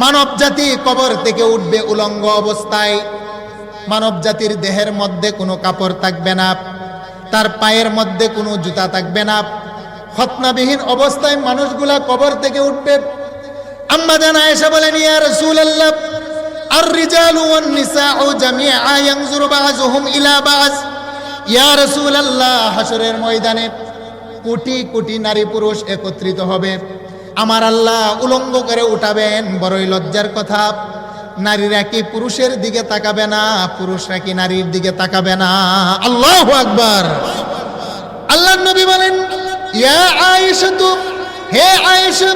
মানব জাতি কবর থেকে উঠবে উলঙ্গ অবস্থায়। মানব জাতির দেহের মধ্যে কোনো কাপড় থাকবে না, তার পায়ের মধ্যে কোনো জুতা থাকবে না। খতনাবিহীন অবস্থায় মানুষগুলা কবর থেকে উঠবে। আম্মা জান আয়েশা বলেন, ইয়া রাসূলুল্লাহ, আর-রিজালু ওয়ান-নিসাউ জামিআ ইয়ানজুরু বা'যুহুম ইলা বা'য। ইয়া রাসূলুল্লাহ, হাসরের ময়দানে কোটি কোটি নারী পুরুষ একত্রিত হবে, আমার আল্লাহ উলঙ্গ করে উঠাবেন। বড়ই লজ্জার কথা, নারীরা কি পুরুষের দিকে তাকাবে না, পুরুষরা কি নারীর দিকে তাকাবে না? আল্লাহু আকবার। আল্লাহর নবী বলেন, ইয়া আয়েশা, হে আয়েশা,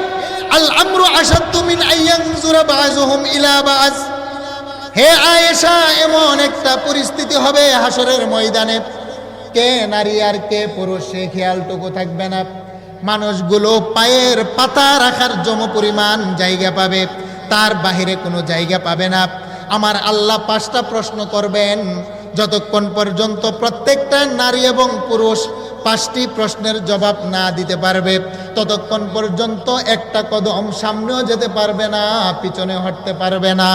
আল আমরু আশাদ্দু মিন আইয়ানজুরা বা'যুহুম ইলা বা'য। হে আয়েশা, এমন একটা পরিস্থিতি হবে হাসরের ময়দানে, কে নারী আর কে পুরুষ সে খেয়ালটুকু থাকবে না। মানুষগুলো পায়ের পাতা রাখার পরিমাণ জায়গা পাবে, তার বাহিরে কোনো জায়গা পাবে না। আমার আল্লাহ 5টা প্রশ্ন করবেন, যতক্ষণ পর্যন্ত প্রত্যেকটা নারী এবং পুরুষ 5টি প্রশ্নের জবাব না দিতে পারবে, ততক্ষণ পর্যন্ত একটা কদম সামনেও যেতে পারবে না, পিছনে হটতে পারবে না।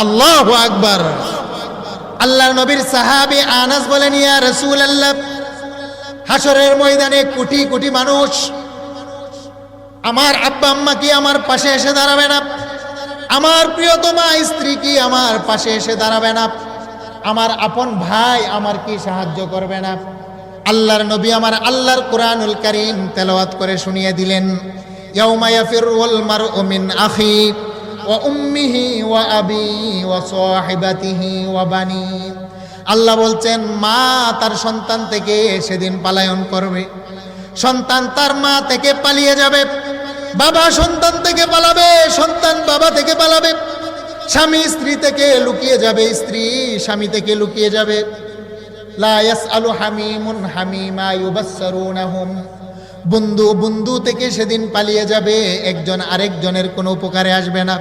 আল্লাহু আকবার। আল্লাহর নবীর সাহাবী আনাস বলেন, ইয়া রাসূলুল্লাহ, হাসরের ময়দানে কোটি কোটি মানুষ, আমার আব্বা আম্মা কি আমার পাশে এসে দাঁড়াবে না? আমার প্রিয়তমা স্ত্রী কি আমার পাশে এসে দাঁড়াবে না? আমার আপন ভাই আমার কি সাহায্য করবে না? আল্লাহর নবী আমার আল্লাহর কুরআনুল কারীম তেলাওয়াত করে শুনিয়ে দিলেন, ইয়াউমা ইয়াফিরুল মারউ মিন আখি ওয়া উম্মিহি ওয়া আবি ওয়া সাহিবাতিহি ওয়া বানি। আল্লাহ বলছেন, মা তার সন্তান থেকে সেদিন পলায়ন করবে, সন্তান তার মা থেকে পালিয়ে যাবে, বাবা সন্তান থেকে পালাবে, সন্তান বাবা থেকে পালাবে, স্বামী স্ত্রী থেকে লুকিয়ে যাবে, স্ত্রী স্বামী থেকে লুকিয়ে যাবে। লা ইয়াসআলু হামিমুন হামিমা ইউবাসসিরুনহুম। বন্ধু বন্ধু থেকে সেদিন পালিয়ে যাবে, একজন আরেকজনের কোনো উপকারে আসবে না।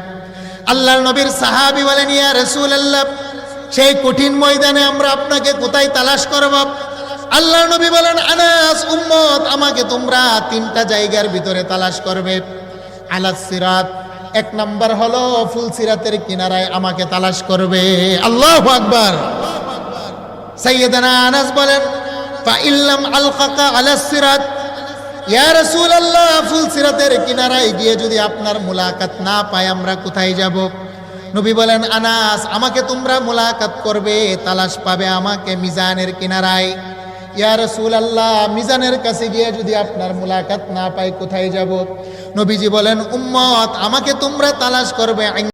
আল্লাহর নবীর সাহাবী বলেন, ইয়া রাসূলুল্লাহ, সেই কঠিন ময়দানে আমরা আপনাকে কোথায় তালাশ করব? আল্লাহর নবী বলেন, আনাস, উম্মত, আমাকে তোমরা 3টা জায়গার ভিতরে তালাশ করবে। আলাস সিরাত, 1 নাম্বার হলো ফুলসিরাতের কিনারায় আমাকে তালাশ করবে। আল্লাহু আকবার। সাইয়েদনা আনাস বলেন, ফা ইল্লাম আলকাকা আলাস সিরাত, ইয়া রাসূলুল্লাহ, ফুলসিরাতের কিনারায় গিয়ে যদি আপনার মুলাকাত না পাই আমরা কোথায় যাব? নবী বলেন, আনাস, আমাকে তোমরা মুলাকাত করবে, তালাশ পাবে আমাকে মিজানের কিনারায়। ইয়া রাসূলুল্লাহ, মিজানের কাছে গিয়ে যদি আপনার মুলাকাত না পাই কোথায় যাব? নবীজি বলেন, উম্মত, আমাকে তোমরা তালাশ করবে